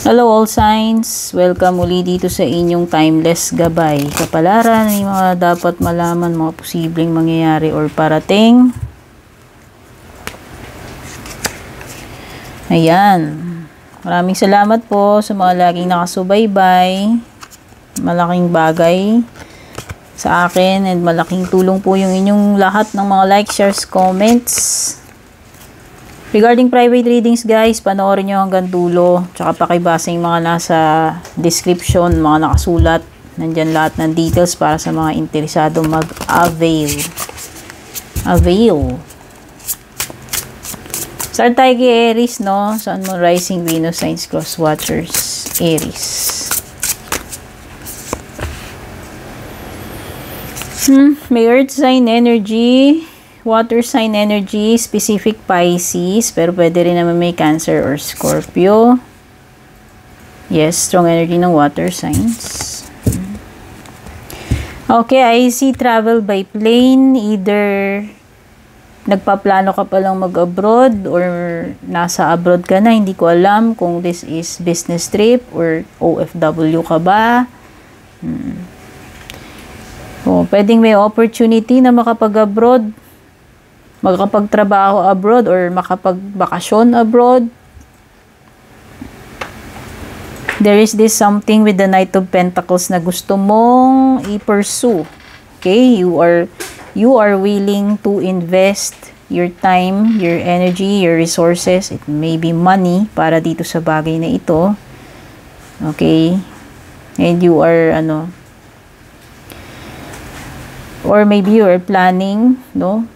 Hello all signs! Welcome uli dito sa inyong timeless gabay. Kapalaran ng mga dapat malaman, mga posibleng mangyayari or parating. Ayan. Maraming salamat po sa mga laging nakasubaybay. Malaking bagay sa akin and malaking tulong po yung inyong lahat ng mga likes, shares, comments. Regarding private readings guys, panoorin nyo hanggang dulo. Tsaka pakibasa yung mga nasa description, mga nakasulat. Nandyan lahat ng details para sa mga interesado mag-avail. Start tayo kay Aries, no? Sun, Moon, Rising, Venus, Signs, Cross Watchers, Aries. May Earth sign energy. Water sign energy, specific Pisces, pero pwede rin naman may Cancer or Scorpio. Yes, strong energy ng water signs. Okay, I see travel by plane. Either nagpaplano ka palang mag-abroad or nasa abroad ka na, hindi ko alam kung this is business trip or OFW ka ba. Pwedeng may opportunity na makapag-abroad, makapagtrabaho abroad or makapagbakasyon abroad. There is this something with the Knight of Pentacles na gusto mong i-pursue. Okay? You are willing to invest your time, your energy, your resources. It may be money para dito sa bagay na ito. Okay? And you are or maybe you are planning, no?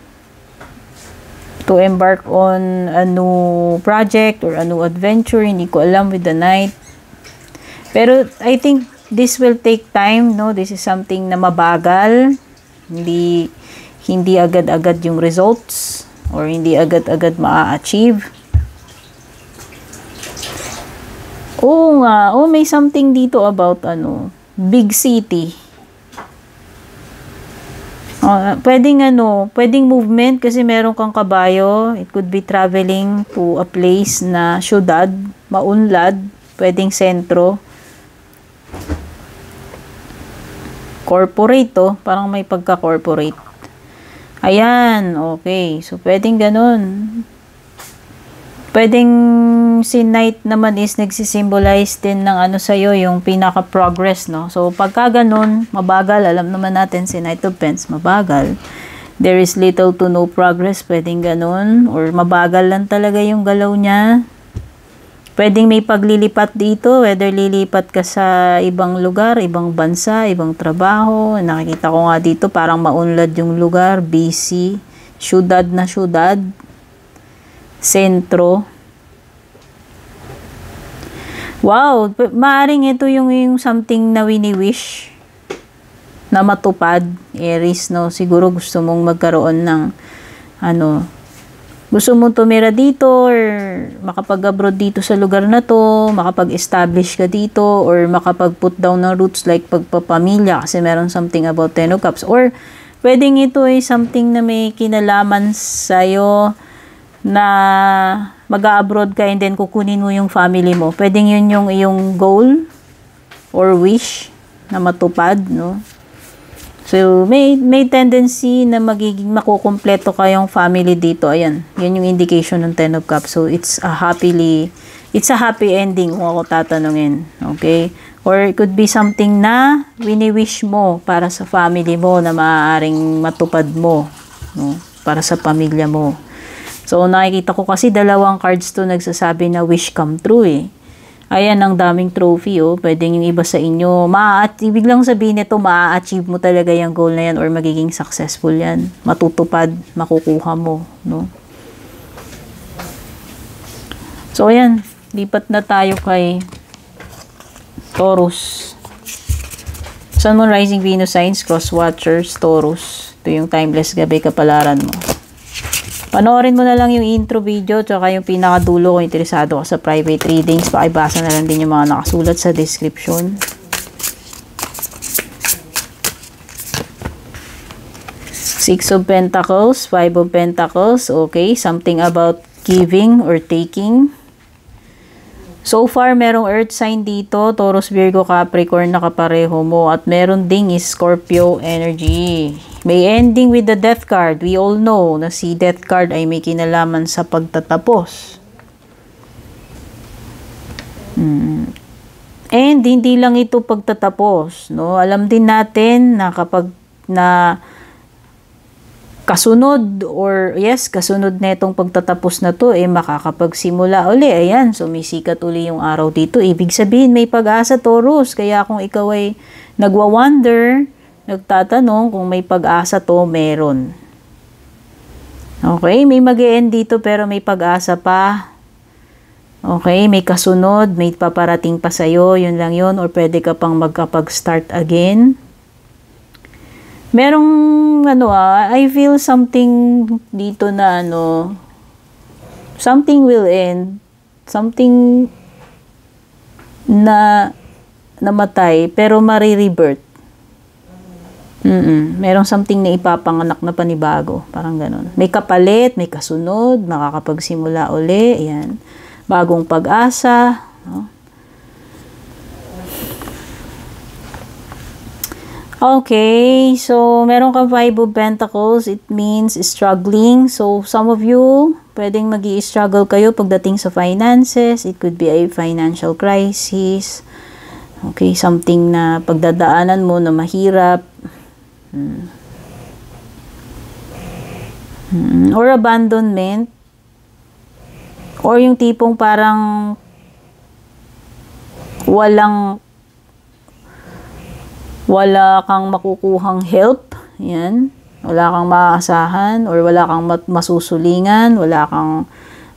To embark on a new project or a new adventure. Hindi ko alam with the Knight. Pero I think this will take time, no? This is something na mabagal. Hindi agad-agad yung results or hindi agad-agad ma-achieve. Oo nga. May something dito about big city. Pwedeng movement kasi meron kang kabayo. It could be traveling to a place na syudad, maunlad, pwedeng sentro. Corporate parang may pagka-corporate. Ayan, okay. So, pwedeng ganun. Pwedeng si Knight naman is nagsisimbolize din ng sa'yo, yung pinaka-progress, no? So, pagka ganun, mabagal, alam naman natin si Knight of Pentacles, mabagal. There is little to no progress, pwedeng ganun. Or mabagal lang talaga yung galaw niya. Pwedeng may paglilipat dito, whether lilipat ka sa ibang lugar, ibang bansa, ibang trabaho. Nakikita ko nga dito, parang maunlad yung lugar, busy, syudad na syudad. Sentro. Wow, maaring ito yung something na wini-wish na matupad, Aries, no? Siguro gusto mong magkaroon ng gusto mong tumira dito or makapag-abroad dito sa lugar na to, makapag-establish ka dito or makapag-put down ng roots like pagpapamilya kasi meron something about Ten of Cups. Or pwedeng ito ay something na may kinalaman sa'yo na mag-a-abroad ka and then kukunin mo yung family mo. Pwedeng yun yung iyong goal or wish na matupad, no? So, may tendency na magiging makukumpleto kayong family dito. Ayan, yun yung indication ng Ten of Cups. So, it's a happy ending kung ako tatanungin. Okay? Or it could be something na wini-wish mo para sa family mo na maaaring matupad mo, no? Para sa pamilya mo. So, nakikita ko kasi dalawang cards to nagsasabi na wish come true Ayan, ang daming trophy Pwedeng yung iba sa inyo. Ibig lang sabihin nito, maa-achieve mo talaga yung goal na yan or magiging successful yan. Matutupad, makukuha mo, no? So, ayan. Lipat na tayo kay Taurus. Sun, Moon, Rising, Venus, Signs, Cross Watchers, Taurus. Ito yung timeless gabi kapalaran mo. Panoorin mo na lang yung intro video tsaka yung pinakadulo kung interesado ka sa private readings. Pakibasa na lang din yung mga nakasulat sa description. Six of Pentacles, Five of Pentacles. Okay, something about giving or taking. So far, merong earth sign dito, Taurus, Virgo, Capricorn, nakapareho mo. At meron ding Scorpio energy. May ending with the death card. We all know na si death card ay may kinalaman sa pagtatapos. And hindi lang ito pagtatapos, no? Alam din natin na kapag na kasunod kasunod na itong pagtatapos na to, makakapagsimula uli. Ayan, sumisikat uli yung araw dito. Ibig sabihin, may pag-asa, Taurus. Kaya kung ikaw ay nagwa-wonder, nagtatanong kung may pag-asa to, meron. Okay, may mag-e-end dito pero may pag-asa pa. Okay, may kasunod, may paparating pa sa'yo, yun lang yun. Or pwede ka pang magkapag-start again. Merong, I feel something dito na, something will end. Something na namatay, pero marirebirth. Merong something na ipapanganak na panibago. Parang ganun. May kapalit, may kasunod, makakapagsimula uli. Ayan. Bagong pag-asa. No? Okay, so meron ka 5 of Pentacles, it means struggling. So some of you, pwedeng mag-i-struggle kayo pagdating sa finances. It could be a financial crisis. Okay, something na pagdadaanan mo na mahirap. Or abandonment. Or yung tipong parang wala kang makukuhang help, yan. Wala kang maaasahan or wala kang masusulingan, wala kang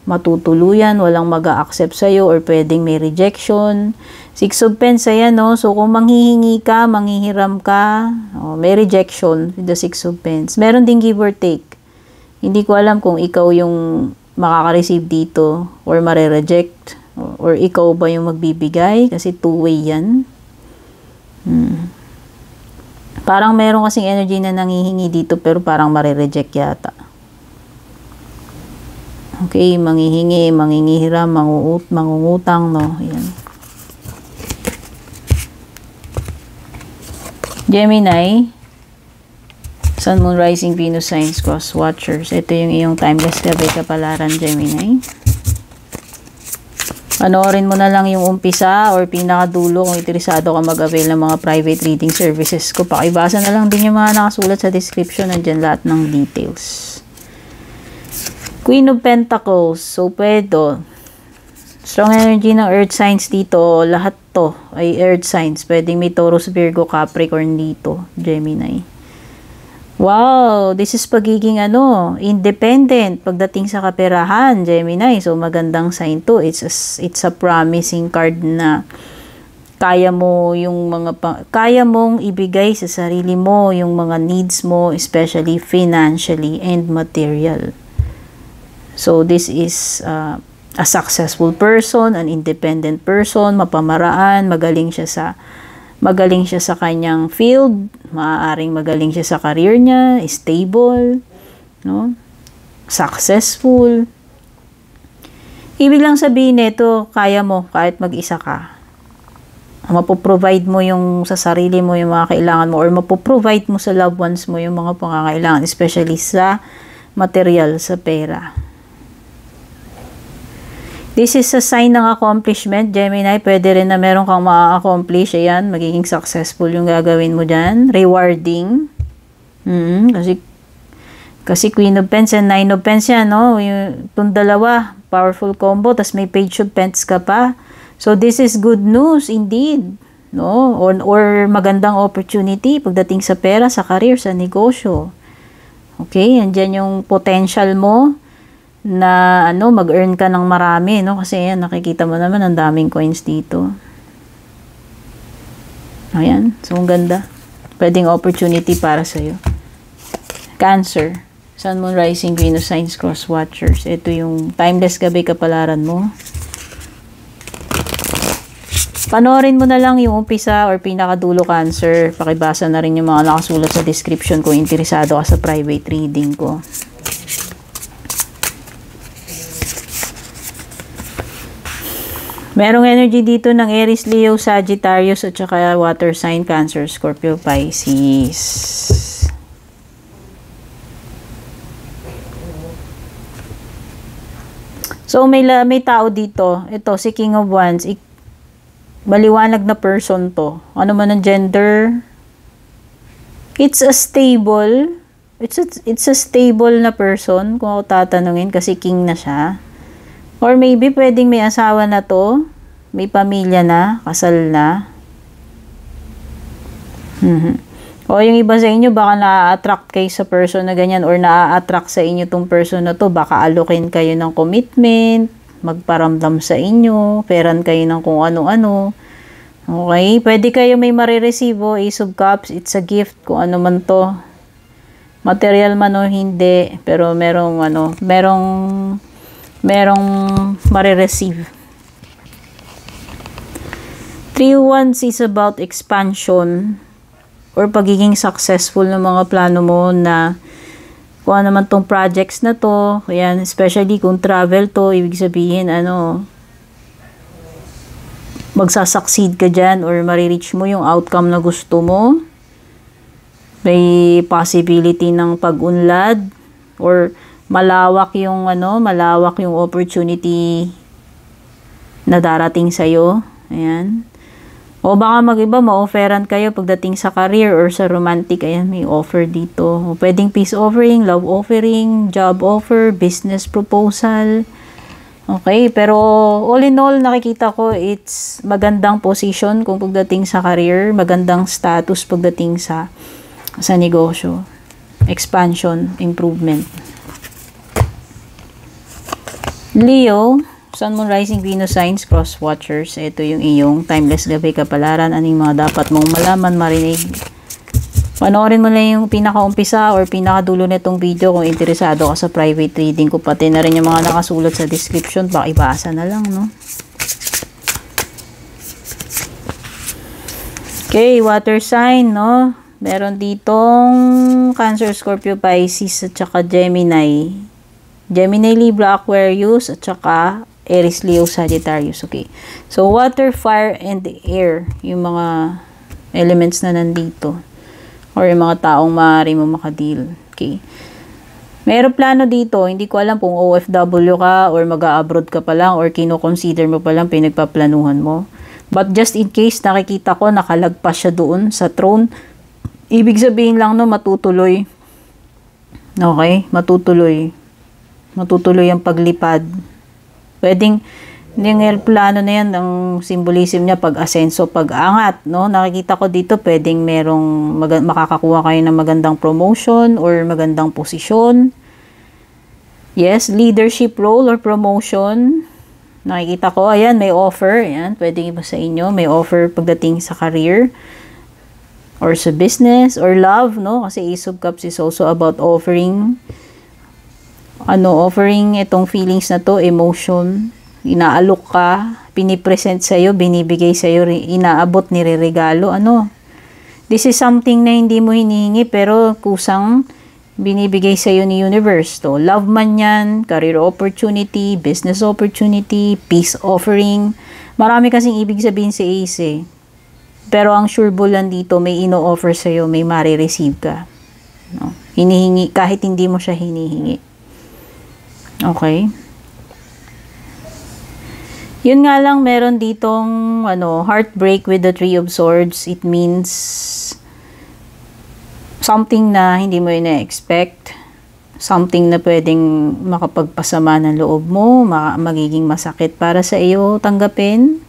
matutuluyan, walang mag-a-accept sa'yo or pwedeng may rejection. 6 of Pens, ayan, no? So, kung manghihingi ka, manghihiram ka, may rejection with the 6 of Pens. Meron ding give or take. Hindi ko alam kung ikaw yung makaka-receive dito or mare-reject or ikaw ba yung magbibigay kasi two-way yan. Parang meron kasing energy na nanghihingi dito pero parang mare-reject yata. Okay, manghihingi, manghihiram, mangungutang, no? Ayan. Gemini, Sun, Moon, Rising, Venus, Signs, Cross Watchers. Ito yung iyong timeless gabay kapalaran, Gemini. Panoorin mo na lang yung umpisa or pinakadulo kung interesado ka mag-avail ng mga private reading services ko. Pakibasa na lang din yung mga nakasulat sa description. Nandiyan lahat ng details. Queen of Pentacles. So, pwede. Strong energy ng earth signs dito. Lahat to ay earth signs. Pwedeng may Taurus, Virgo, Capricorn dito. Gemini. Wow, this is pagiging independent pagdating sa kaperahan, Gemini. So magandang sign to. It's a promising card na kaya mong ibigay sa sarili mo yung mga needs mo, especially financially and material. So this is a successful person, an independent person, mapamaraan, magaling siya sa kanyang field, maaaring magaling siya sa career niya, stable, no? Successful. Ibig lang sabihin nito, kaya mo kahit mag-isa ka. Mapoprovide mo yung sa sarili mo yung mga kailangan mo or mapoprovide mo sa loved ones mo yung mga pangangailangan, especially sa material, sa pera. This is a sign ng accomplishment, Gemini. Pwede rin na meron kang ma-accomplish. Ayan, magiging successful yung gagawin mo dyan. Rewarding. Kasi Queen of Pens and 9 of Pens yan, no? Itong dalawa, powerful combo. Tas may Page of Pens ka pa. So, this is good news indeed. No? Or magandang opportunity pagdating sa pera, sa career, sa negosyo. Okay? Andyan yung potential mo na mag-earn ka ng marami, no? Kasi ayan, nakikita mo naman ang daming coins dito. Ayan, so ang ganda. Pwedeng opportunity para sa'yo. Cancer, Sun, Moon, Rising, Venus, Signs, Cross Watchers. Ito yung timeless gabay kapalaran mo. Panoorin mo na lang yung umpisa or pinakadulo, Cancer. Pakibasa na rin yung mga nakasulat sa description kung interesado ka sa private reading ko. Merong energy dito ng Aries, Leo, Sagittarius, at saka water sign, Cancer, Scorpio, Pisces. So, may tao dito. Ito, si King of Wands. Maliwanag na person to. Ano man ang gender. It's a stable na person kung ako tatanungin kasi king na siya. Or maybe pwedeng may asawa na to, may pamilya na, kasal na. O yung iba sa inyo, baka na-attract kayo sa person na ganyan or na-attract sa inyo tong person na to, baka alokin kayo ng commitment, magparamdam sa inyo, peran kayo ng kung ano-ano. Okay? Pwede kayo may marireceive, Ace of Cups, it's a gift, kung ano man to. Material man o hindi, pero merong marireceive. 3 Wands is about expansion or pagiging successful ng mga plano mo na kung ano man tong projects na to. Ayan, especially kung travel to, ibig sabihin magsasucceed ka dyan or marireach mo yung outcome na gusto mo. May possibility ng pag-unlad or malawak yung opportunity na darating sa iyo. Ayan. O baka mag-iba, ma-offeran kayo pagdating sa career or sa romantic. Ayan, may offer dito. O pwedeng peace offering, love offering, job offer, business proposal. Okay, pero all in all, nakikita ko it's magandang position kung pagdating sa career, magandang status pagdating sa negosyo, expansion, improvement. Leo, Sun, Moon, Rising, Venus signs, cross watchers. Ito yung iyong timeless gabi kapalaran. Anong mga dapat mong malaman, marinig. Panoorin mo lang yung pinakaumpisa or pinakadulo nitong video kung interesado ka sa private reading ko. Pati na rin yung mga nakasulat sa description. Pakibasa na lang, no? Okay, water sign, no? Meron ditong Cancer, Scorpio, Pisces, at saka Gemini. Gemini, Libra, Aquarius, at saka Aries, Leo, Sagittarius. Okay. So, water, fire, and air. Yung mga elements na nandito. Or yung mga taong maaari mo makadil. Okay. May aeroplano dito. Hindi ko alam kung OFW ka or mag-a-abroad ka pa lang or kino-consider mo pa lang pinagpaplanuhan mo. But just in case nakikita ko nakalagpas siya doon sa throne, ibig sabihin lang no, matutuloy. Okay? Matutuloy. Matutuloy ang paglipad. Pwedeng, yung aeroplano na yan, ang symbolism niya, pag-asenso, pag-angat, no? Nakikita ko dito, pwedeng makakakuha kayo ng magandang promotion or magandang posisyon. Yes, leadership role or promotion. Nakikita ko, ayan, may offer. Ayan, pwedeng iba sa inyo. May offer pagdating sa career or sa business or love, no? Kasi Ace of Cups is also about offering itong feelings na to, emotion, inaalok ka, pinipresent sa'yo, binibigay sa'yo, inaabot, nireregalo, this is something na hindi mo hinihingi, pero kusang binibigay sa'yo ni universe to. Love man yan, career opportunity, business opportunity, peace offering, marami kasing ibig sabihin sa Ace pero ang sure bulan dito, may ino-offer sa'yo, may marireceive ka, no? Hinihingi, kahit hindi mo siya hinihingi. Okay. Yun nga lang, meron ditong heartbreak with the Three of Swords. It means something na hindi mo ina-expect. Something na pwedeng makapagpasama ng loob mo, magiging masakit para sa iyo tanggapin.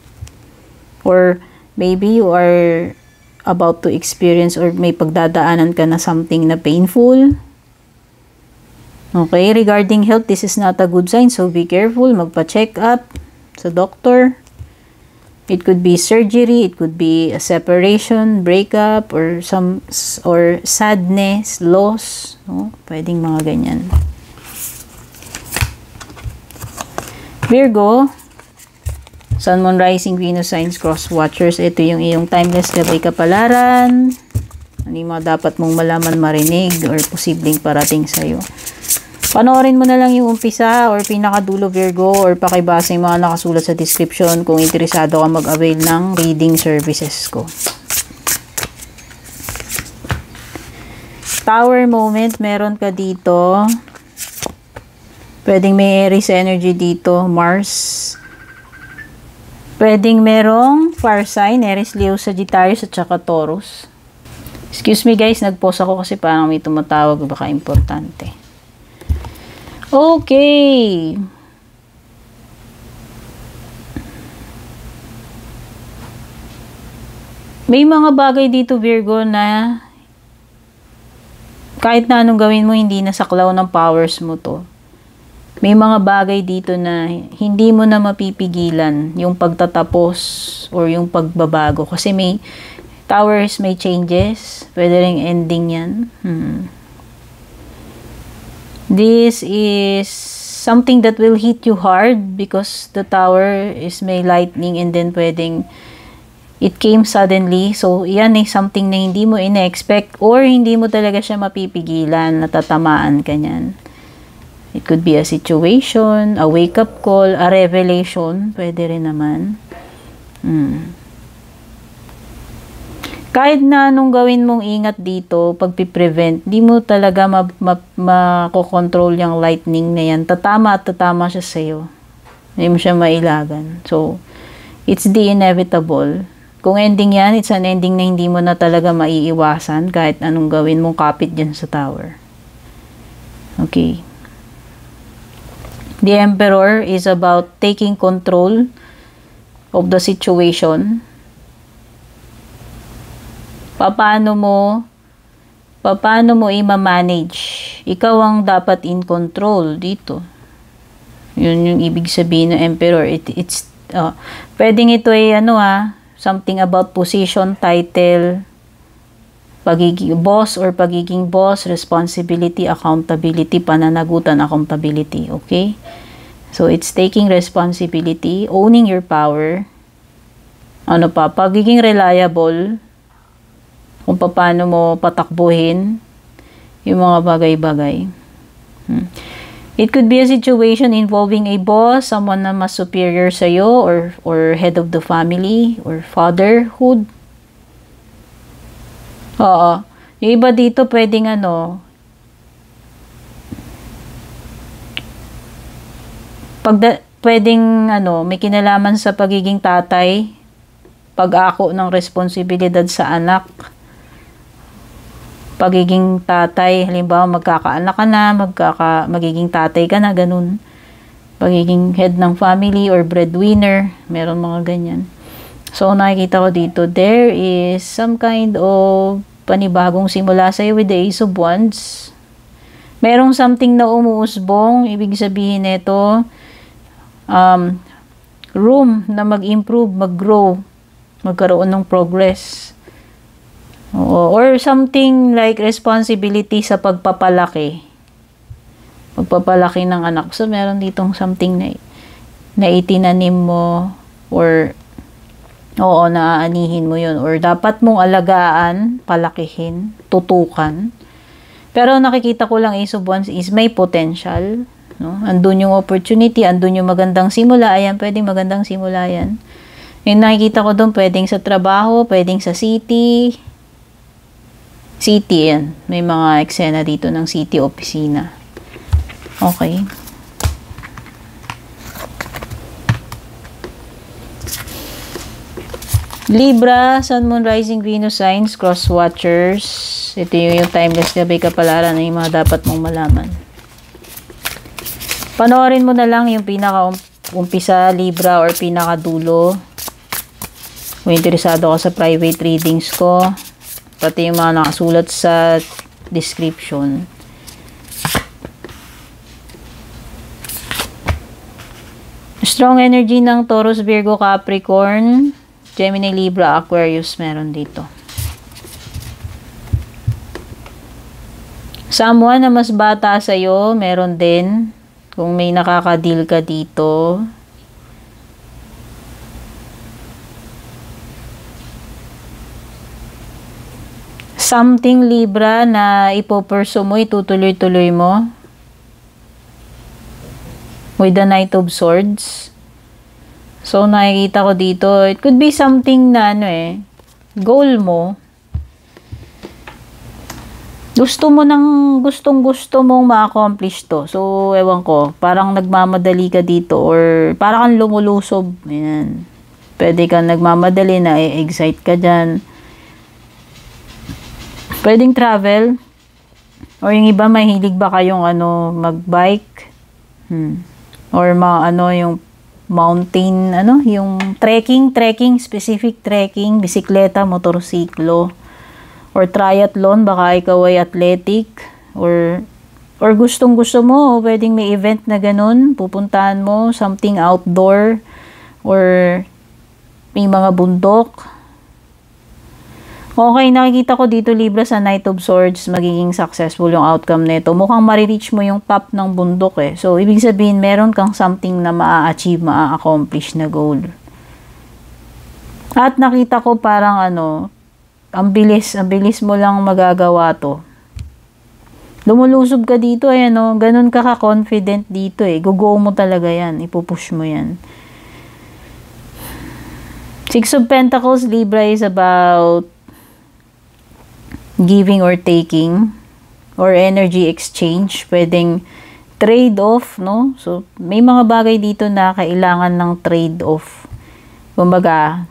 Or maybe you are about to experience or may pagdadaanan ka na something na painful. Okay, regarding health, this is not a good sign, so be careful, magpa-check up sa doctor. It could be surgery, it could be a separation, breakup, or sadness, loss, no? Pwedeng mga ganyan. Virgo, Sun, Moon, Rising, Venus signs, cross watchers. Ito yung iyong timeless gabay kapalaran. Ano yung mga dapat mong malaman, marinig, or posibleng parating sa'yo. Panoorin mo na lang yung umpisa or pinakadulo Virgo, or pakibasa yung mga nakasulat sa description kung interesado ka mag-avail ng reading services ko. Tower moment, meron ka dito. Pwedeng may Aries energy dito, Mars. Pwedeng merong fire sign, Aries, Leo, Sagittarius at saka Taurus. Excuse me guys, nag-pause ako kasi parang may tumatawag, baka importante. Okay. May mga bagay dito Virgo na kahit na anong gawin mo, hindi nasaklaw ng powers mo to. May mga bagay dito na hindi mo na mapipigilan yung pagtatapos or yung pagbabago. Kasi may towers, may changes. Pwede ring ending yan. This is something that will hit you hard because the tower is may lightning and then pwedeng it came suddenly. So, yan ay something na hindi mo ina-expect or hindi mo talaga siya mapipigilan, natatamaan ka niyan. It could be a situation, a wake-up call, a revelation. Pwede rin naman. Kahit na anong gawin mong ingat dito, pagpiprevent, di mo talaga makokontrol yung lightning na yan. Tatama at tatama siya sa'yo. Hindi mo siya mailagan. So, it's the inevitable. Kung ending yan, it's an ending na hindi mo na talaga maiiwasan kahit anong gawin mong kapit dyan sa tower. Okay. The Emperor is about taking control of the situation. Paano mo i-manage? Ikaw ang dapat in control dito. Yun yung ibig sabihin ng Emperor. Pwedeng ito ay something about position, title, pagiging boss or pagiging boss, responsibility, accountability, pananagutan, accountability. Okay? So, it's taking responsibility, owning your power. Pagiging reliable, kung paano mo patakbuhin yung mga bagay-bagay. It could be a situation involving a boss, someone na mas superior sa'yo, or head of the family, or fatherhood. Oo. Yung iba dito pwedeng may kinalaman sa pagiging tatay, pag-ako ng responsibilidad sa anak, pagiging tatay, halimbawa magkakaanak ka na, magiging tatay ka na, ganun. Pagiging head ng family or breadwinner, meron mga ganyan. So, nakikita ko dito, there is some kind of panibagong simula sa'yo with the Ace of Wands. Merong something na umuusbong, ibig sabihin nito, room na mag-improve, mag-grow, magkaroon ng progress. Or something like responsibility sa pagpapalaki ng anak. So, meron ditong something na itinanim mo or naaanihin mo yun. Or dapat mong alagaan, palakihin, tutukan. Pero nakikita ko lang Ace of Wands is may potential. No? Andun yung opportunity, andun yung magandang simula. Ayan, pwedeng magandang simula yan. Yung nakikita ko doon, pwedeng sa trabaho, pwedeng sa city. City yan. May mga eksena dito ng city opisina. Okay. Libra, Sun, Moon, Rising, Venus signs, cross watchers. Ito yung timeless gabay kapalaran na yung mga dapat mong malaman. Panoorin mo na lang yung pinaka-umpisa Libra or pinaka-dulo. Kung interesado ka sa private readings ko, pati yung mga nakasulat sa description. Strong energy ng Taurus, Virgo, Capricorn, Gemini, Libra, Aquarius, meron dito. Someone na mas bata sa'yo, meron din. Kung may nakaka-deal ka dito. Something Libra na ipopursue mo, itutuloy-tuloy mo. with the Knight of Swords. So, nakikita ko dito, it could be something na goal mo. Gustong-gusto mong ma-accomplish to. So, ewan ko, parang nagmamadali ka dito or parang kang lumulusob. Ayan. Pwede kang nagmamadali na excite ka dyan. Pwedeng travel. Or yung iba, mahilig ba kayong mag-bike? Or yung mountain, yung trekking, specific trekking, bisikleta, motorsiklo, or triathlon, baka ikaw ay athletic, or gustong-gusto mo, pwedeng may event na ganun, pupuntahan mo, something outdoor, or may mga bundok. Okay, nakikita ko dito, Libra, sa Knight of Swords, magiging successful yung outcome nito. Mukhang marireach mo yung top ng bundok eh. So, ibig sabihin, meron kang something na maa-achieve, maa-accomplish na goal. At nakita ko parang ang bilis mo lang magagawa to. Lumulusob ka dito, ganun ka confident dito eh. Go mo talaga yan, ipupush mo yan. Six of Pentacles, Libra, is about giving or taking or energy exchange. Pwedeng trade-off, no? So, may mga bagay dito na kailangan ng trade-off. Kumbaga,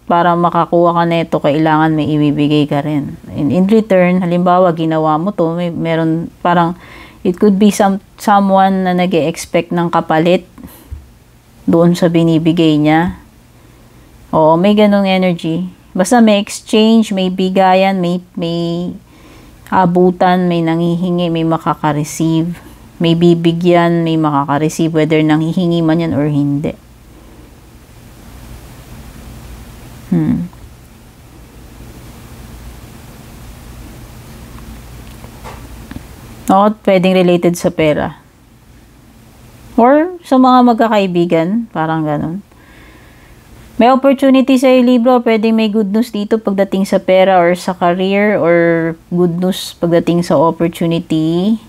para makakuha ka nito, kailangan may ibibigay ka rin. In return, halimbawa, ginawa mo to, meron parang, it could be someone na nag-e-expect ng kapalit doon sa binibigay niya. Oo, may ganong energy. Basta may exchange, may bigayan, may abutan, may nanghihingi, may makaka-receive. May bibigyan, may makaka-receive, whether nanghihingi man yan or hindi. O, pwedeng related sa pera. Or sa mga magkakaibigan, parang ganun. May opportunity sa Libra, pwede may good news dito pagdating sa pera or sa career, or good news pagdating sa opportunity.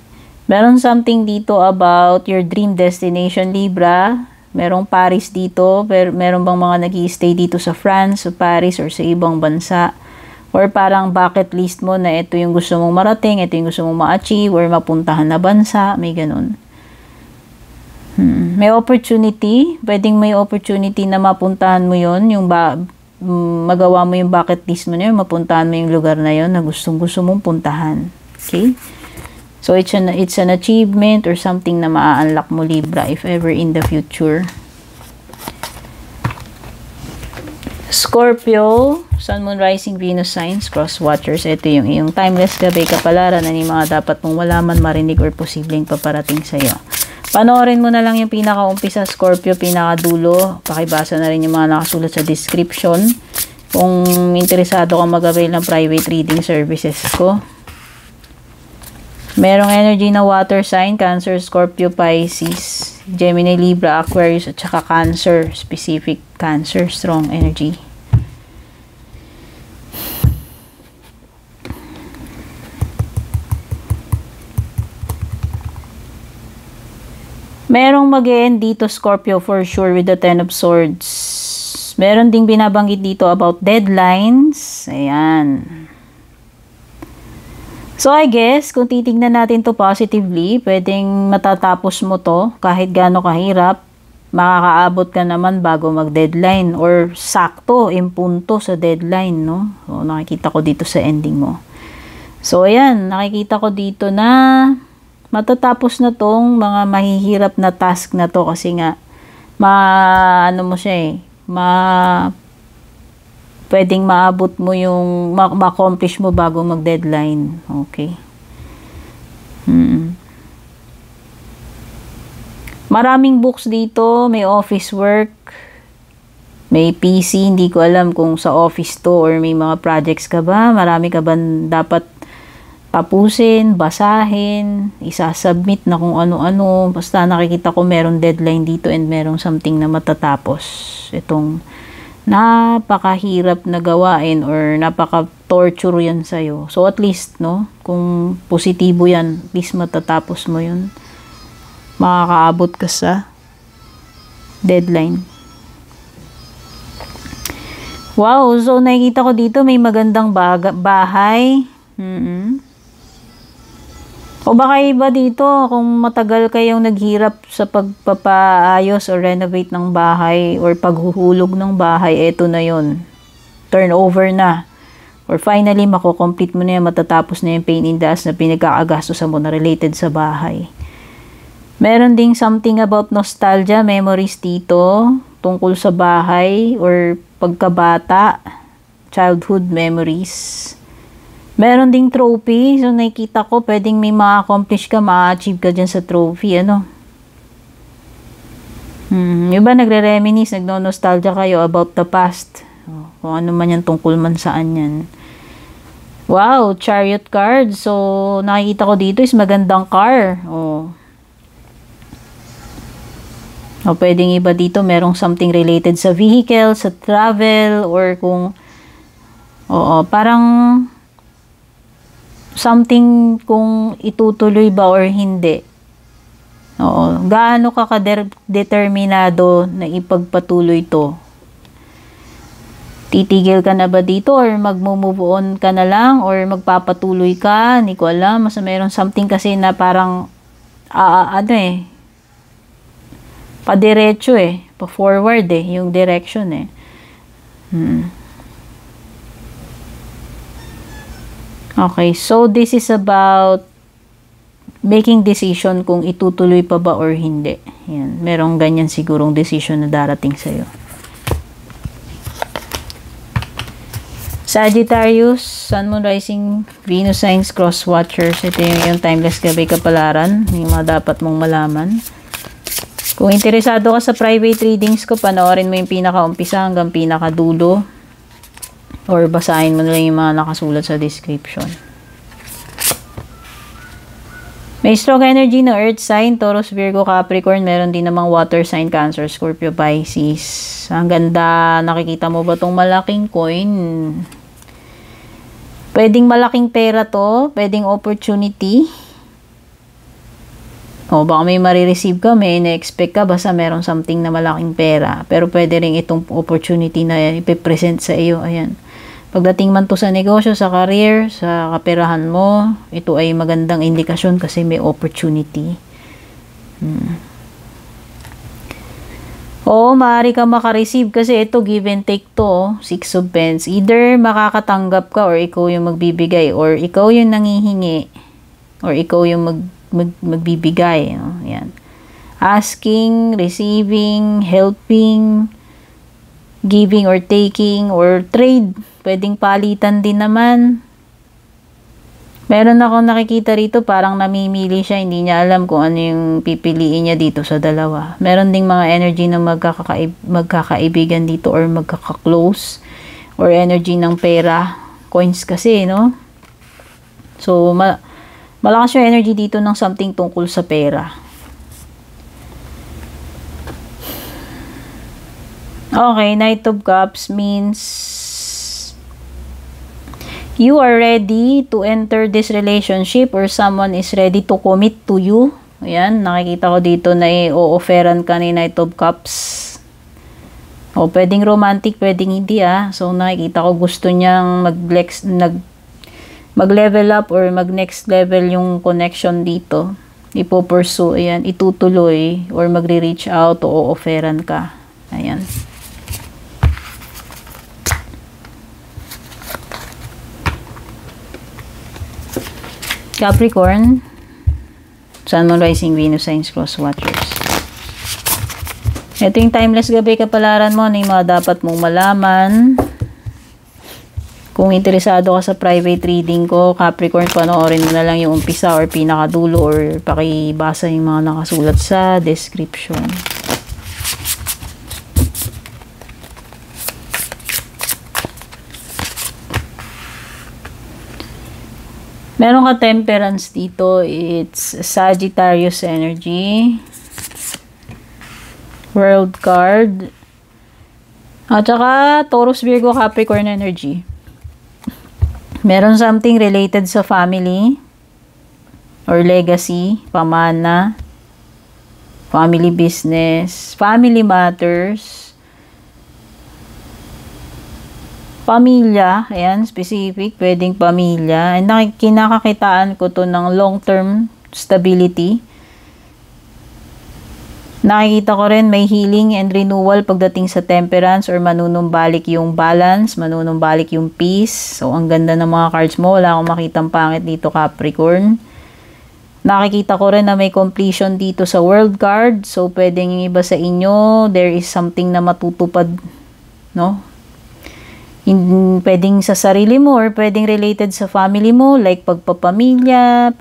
Meron something dito about your dream destination, Libra. Merong Paris dito, pero meron bang mga nag-i-stay dito sa France, sa Paris, or sa ibang bansa? Or parang bucket list mo na ito yung gusto mong marating, ito yung gusto mong ma-achieve, or mapuntahan na bansa, may ganun. May opportunity, pwedeng may opportunity na mapuntahan mo yon, yung magawa mo yung bucket list mo na yun, mapuntahan mo yung lugar na yon na gustong-gusto mong puntahan. Okay? So, it's an achievement or something na maa-unlock mo, Libra, if ever in the future. Scorpio, Sun, Moon, Rising, Venus signs, cross watchers. Ito yung iyong timeless gabay kapalaran na yung mga dapat mong malaman, marinig, or posibleng paparating sa iyo. Panoorin mo na lang yung pinaka-umpisa, Scorpio, pinaka-dulo. Pakibasa na rin yung mga nakasulat sa description. Kung interesado kang mag-avail ng private reading services ko. Merong energy na water sign, Cancer, Scorpio, Pisces, Gemini, Libra, Aquarius, at saka Cancer, specific Cancer, strong energy. Merong mag-e-end dito, Scorpio, for sure, with the Ten of Swords. Meron ding binabanggit dito about deadlines. Ayan. So, I guess, kung titignan natin to positively, pwedeng matatapos mo to kahit gaano kahirap. Makakaabot ka naman bago mag-deadline or sakto, impunto sa deadline, no? So, nakikita ko dito sa ending mo. So, ayan, nakikita ko dito na matatapos na tong mga mahihirap na task na to kasi nga pwedeng maabot mo yung ma-accomplish mo bago mag-deadline. Okay. Maraming books dito, may office work, may PC, hindi ko alam kung sa office to or may mga projects ka ba, marami ka ba dapat tapusin, basahin, isasubmit na kung ano-ano. Basta nakikita ko meron deadline dito and merong something na matatapos. Itong napakahirap na gawain or napaka-torture yan sa'yo. So at least, no, kung positibo yan, at least matatapos mo yun. Makakaabot ka sa Deadline. Wow, so nakikita ko dito may magandang bahay. O baka iba dito, kung matagal kayong naghirap sa pagpapaayos or renovate ng bahay or paghuhulog ng bahay, eto na yon. Turnover na. Or finally, makukomplete mo na yan, matatapos na yung pain in the ass na pinagkakagastosan mo na related sa bahay. Meron ding something about nostalgia, memories dito, tungkol sa bahay or pagkabata, childhood memories. Meron ding trophy. So, nakikita ko, pwedeng may ma-accomplish ka, ma-achieve ka dyan sa trophy, ano? Iba nagre-reminisce, nagno-nostalgia kayo about the past. Kung ano man yan, tungkol man saan yan. Wow, chariot card. So, nakikita ko dito is magandang car. O, pwedeng iba dito, merong something related sa vehicle, sa travel, or kung, parang, something kung itutuloy ba or hindi. Gaano ka determinado na ipagpatuloy to? Titigil ka na ba dito or magmo-move on ka na lang or magpapatuloy ka? Hindi ko alam. Mas mayroon something kasi na parang, padiretso pa-forward yung direction Okay, so this is about making decision kung itutuloy pa ba or hindi. Yan, merong ganyan sigurong decision na darating sa'yo. Sagittarius, Sun, Moon, Rising, Venus signs, Cross Watchers. Ito yung timeless gabay kapalaran. Yung mga dapat mong malaman. Kung interesado ka sa private readings ko, panoorin mo yung pinaka-umpisa hanggang pinaka-dulo. Or basahin mo na lang yung mga nakasulat sa description. May strong energy na Earth sign, Taurus, Virgo, Capricorn. Meron din namang water sign, Cancer, Scorpio, Pisces. Ang ganda. Nakikita mo ba tong malaking coin? Pwedeng malaking pera to. Pwedeng opportunity. Baka may marireceive ka, may ina-expect ka, basta meron something na malaking pera. Pero pwede rin itong opportunity na ipipresent sa iyo. Ayan. Pagdating man to sa negosyo, sa career, sa kaperahan mo, ito ay magandang indikasyon kasi may opportunity. Maaari ka makareceive kasi ito give and take to, 6 of Pens. Either makakatanggap ka or ikaw yung magbibigay or ikaw yung nangihingi or ikaw yung magbibigay. Yan. Asking, receiving, helping, giving or taking, or trade. Pwedeng palitan din naman. Meron akong nakikita rito, parang namimili siya, hindi niya alam kung ano yung pipiliin niya dito sa dalawa. Meron ding mga energy na magkakaibigan dito or magkaka-close, or energy ng pera, coins kasi, no? So, malakas yung energy dito ng something tungkol sa pera. Okay, Knight of Cups means you are ready to enter this relationship or someone is ready to commit to you. Ayan, nakikita ko dito na i-o-offeran ka ni Knight of Cups. Pwedeng romantic, pwedeng hindi So, nakikita ko gusto niyang mag-level up or mag-next level yung connection dito. Ipo-pursue, ayan, itutuloy or magre-reach out o o-offeran ka. Ayan. Capricorn, Sun, Moon, Rising, Venus signs, Cross Watchers. Ito yung timeless gabay kapalaran mo, ano yung mga dapat mong malaman. Kung interesado ka sa private reading ko, Capricorn, panoorin mo na lang yung umpisa or pinakadulo or pakibasa yung mga nakasulat sa description. Meron ka temperance dito. It's Sagittarius energy. World card. At saka Taurus, Virgo, Capricorn energy. Meron something related sa family or legacy, pamana. family business, family matters, pamilya, ayan, specific, pwedeng pamilya. And kinakakitaan ko to ng long-term stability. Nakikita ko rin may healing and renewal pagdating sa temperance or manunumbalik yung balance, manunumbalik yung peace. So, ang ganda ng mga cards mo. Wala akong makitang pangit dito, Capricorn. Nakikita ko rin na may completion dito sa world card. So, pwedeng yung iba sa inyo, there is something na matutupad, no? Pwedeng sa sarili mo or pwedeng related sa family mo, like pagpapamilya,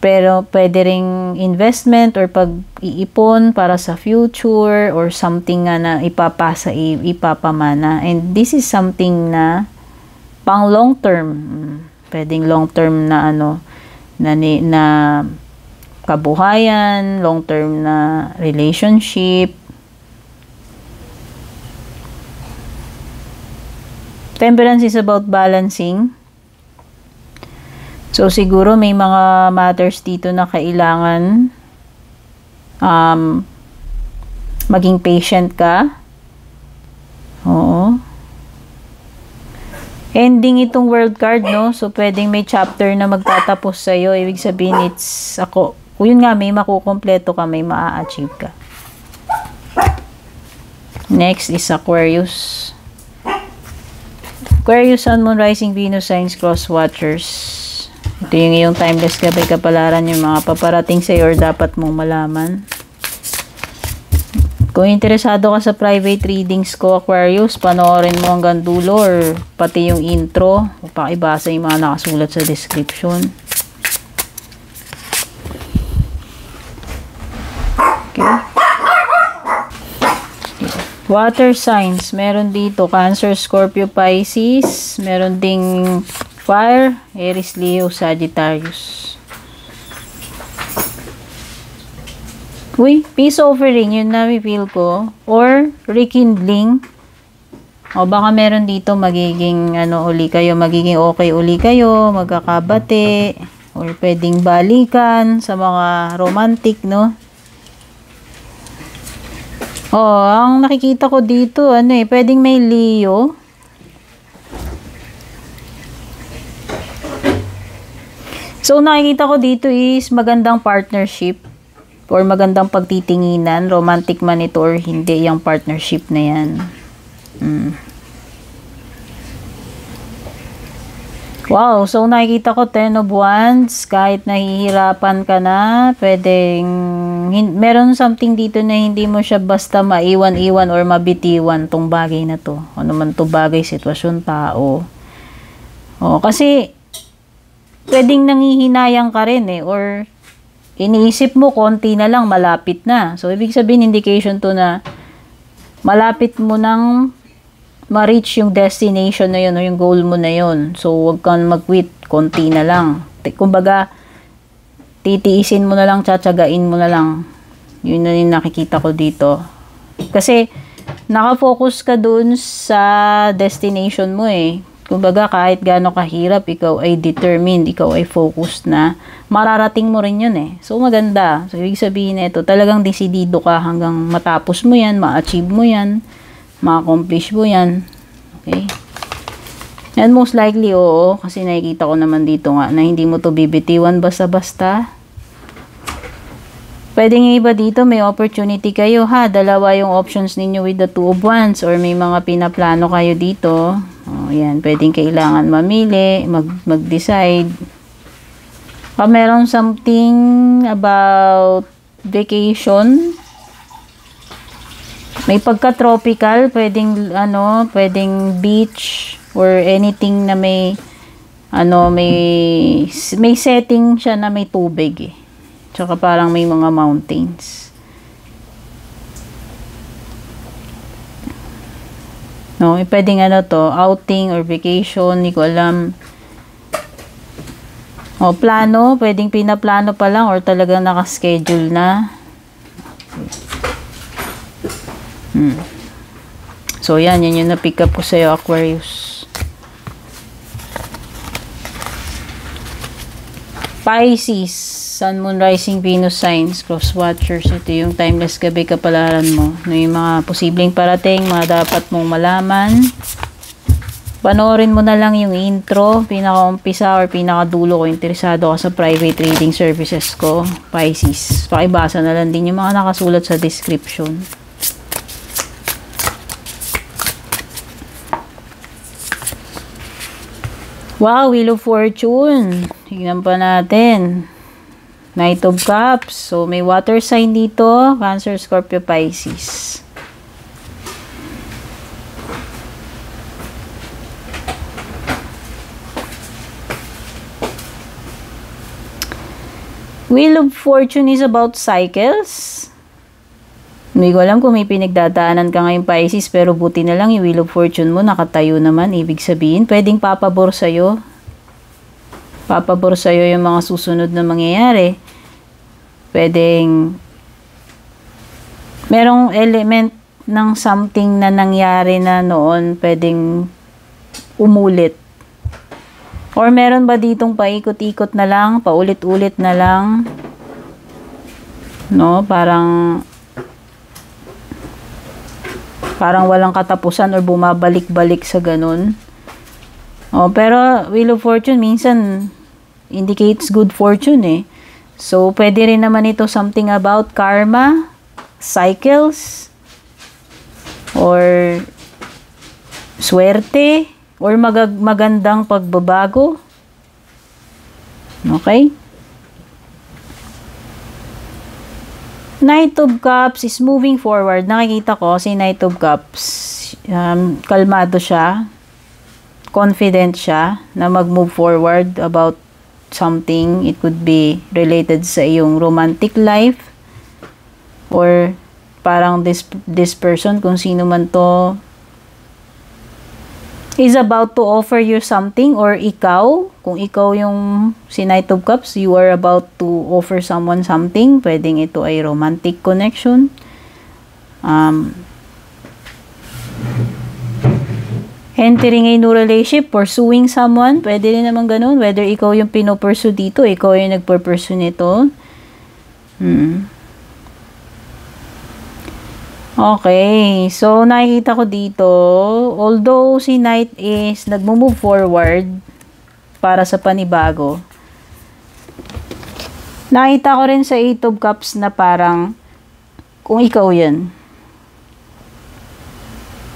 pero pwede ring investment or pag-iipon para sa future or something nga na ipapamana. And this is something na pang long term. Pwedeng long term na na kabuhayan, long term na relationship. Temperance is about balancing. So, siguro may mga matters dito na kailangan maging patient ka. Oo. Ending itong world card, no? So, pwedeng may chapter na magtatapos sa'yo. Ibig sabihin, it's ako. Kung yun nga, may makukompleto ka, may maa-achieve ka. Next is Aquarius. Aquarius, Sun, Moon, Rising, Venus, Signs, Cross Watchers. Ito yung iyong timeless gabay kapalaran, yung mga paparating sa'yo or dapat mong malaman. Kung interesado ka sa private readings ko, Aquarius, panoorin mo hanggang dulo or pati yung intro. Pakibasa yung mga nakasulat sa description. Okay. Water signs. Meron dito Cancer, Scorpio, Pisces. Meron ding Fire, Aries, Leo, Sagittarius. Uy, peace offering, yun na feel ko. Or, rekindling. O baka meron dito magiging, uli kayo, magiging okay uli kayo, magkakabate. Or pwedeng balikan sa mga romantic, no? Ang nakikita ko dito, pwedeng may Leo. So, nakikita ko dito is magandang partnership or magandang pagtitinginan. Romantic man ito or hindi, yung partnership na yan. Wow, so nakikita ko 10 of Wands. Kahit nahihirapan ka na, pwedeng, meron something dito na hindi mo siya basta maiwan-iwan or mabitiwan tong bagay na to. Ano man to bagay, sitwasyon, tao. Kasi, pwedeng nangihinayang ka rin or iniisip mo konti na lang, malapit na. So, ibig sabihin, indication to na malapit mo nang ma-reach yung destination na yun o yung goal mo na yun. So, huwag kang mag-quit, konti na lang. Kumbaga, titiisin mo na lang, tsatsagain mo na lang. Yun na yung nakikita ko dito. Kasi, nakafocus ka dun sa destination mo Kumbaga, kahit gaano kahirap, ikaw ay determined, ikaw ay focused na mararating mo rin yun So, maganda. So, ibig sabihin ito, talagang desidido ka hanggang matapos mo yan, ma-achieve mo yan, ma-accomplish mo yan. Okay? And most likely, oo, kasi nakikita ko naman dito nga na hindi mo to bibitiwan basta-basta. Pwedeng yung iba dito, may opportunity kayo dalawa yung options ninyo with the 2 of Wands or may mga pinaplano kayo dito. Yan, pwedeng kailangan mamili, mag-decide. Meron something about vacation. May pagka-tropical, pwedeng beach or anything na may setting siya na may tubig Tsaka parang may mga mountains. No, pwedeng outing or vacation, hindi ko alam. Plano, pwedeng pinaplano pa lang or talagang nakaschedule na. So, yan yung na-pick up ko sa'yo, Aquarius. Pisces. Sun, Moon, Rising, Venus signs, cross watchers. Ito yung timeless gabi kapalaran mo. Ano yung mga posibleng parating, mga dapat mong malaman. Panoorin mo na lang yung intro, pinaka-umpisa or pinaka-dulo kung interesado ka sa private reading services ko, Pisces. Pakibasa na lang din yung mga nakasulat sa description. Wow, Wheel of Fortune. Tignan pa natin. Knight of Cups. So, may water sign dito. Cancer, Scorpio, Pisces. Wheel of Fortune is about cycles. Hindi ko alam kung may pinagdadaanan ka ngayon, Pisces, pero buti na lang yung Wheel of Fortune mo nakatayo naman. Ibig sabihin, pwedeng papabor sa'yo. Papabor sa'yo yung mga susunod na mangyayari. Pwedeng merong element ng something na nangyari na noon pwedeng umulit. Or meron ba ditong paikot-ikot na lang, paulit-ulit na lang? No, parang walang katapusan or bumabalik-balik sa ganun. Oh, pero Wheel of Fortune minsan indicates good fortune eh. So, pwede rin naman ito something about karma, cycles, or swerte, or magandang pagbabago. Okay? Knight of Cups is moving forward. Nakikita ko si Knight of Cups, kalmado siya, confident siya na mag-move forward about something. It could be related sa iyong romantic life or parang this person, kung sino man to, is about to offer you something, or ikaw, kung ikaw yung si Knight of Cups, you are about to offer someone something. Pwedeng ito ay romantic connection. Entering a new relationship, pursuing someone, pwede rin naman ganun. Whether ikaw yung pinopursue dito, ikaw yung nagpurpursue nito. Okay, so nakikita ko dito, although si Knight is nagmo-move forward para sa panibago, nakita ko rin sa Eight of Cups na parang, kung ikaw yan,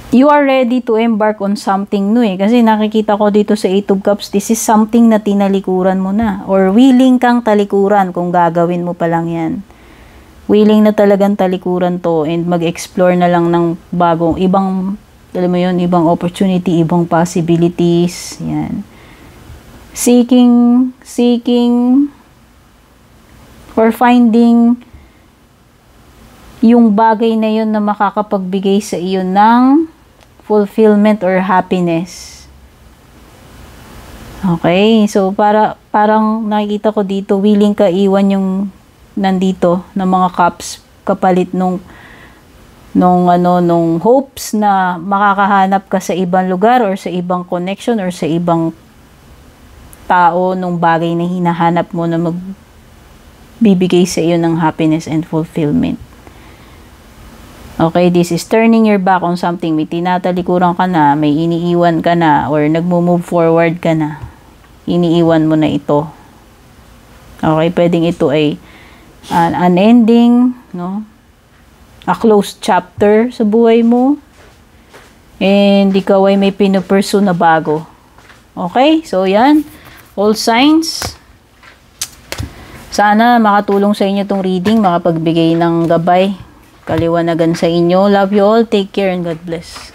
you are ready to embark on something new eh. Kasi nakikita ko dito sa Eight of Cups, this is something na tinalikuran mo na. Or willing kang talikuran kung gagawin mo pa lang yan. Willing na talagang talikuran to and mag-explore na lang ng bagong, ibang, alam mo yun, ibang opportunity, ibang possibilities. Yan. Seeking, or finding yung bagay na yun na makakapagbigay sa iyo ng fulfillment or happiness. Okay, so parang nakikita ko dito, willing ka iwan yung nandito ng mga cups kapalit nung hopes na makakahanap ka sa ibang lugar or sa ibang connection or sa ibang tao nung bagay na hinahanap mo na magbibigay sa iyo ng happiness and fulfillment. Okay, this is turning your back on something. May tinatalikuran ka na, may iniiwan ka na, or nagmo-move forward ka na. Iniiwan mo na ito. Okay, pwedeng ito ay an ending, no? A closed chapter sa buhay mo. And ikaw ay may pinupursue na bago. Okay, so yan. All signs. Sana makatulong sa inyo itong reading, makapagbigay ng gabay, kaliwanagan sa inyo. Love you all. Take care and God bless.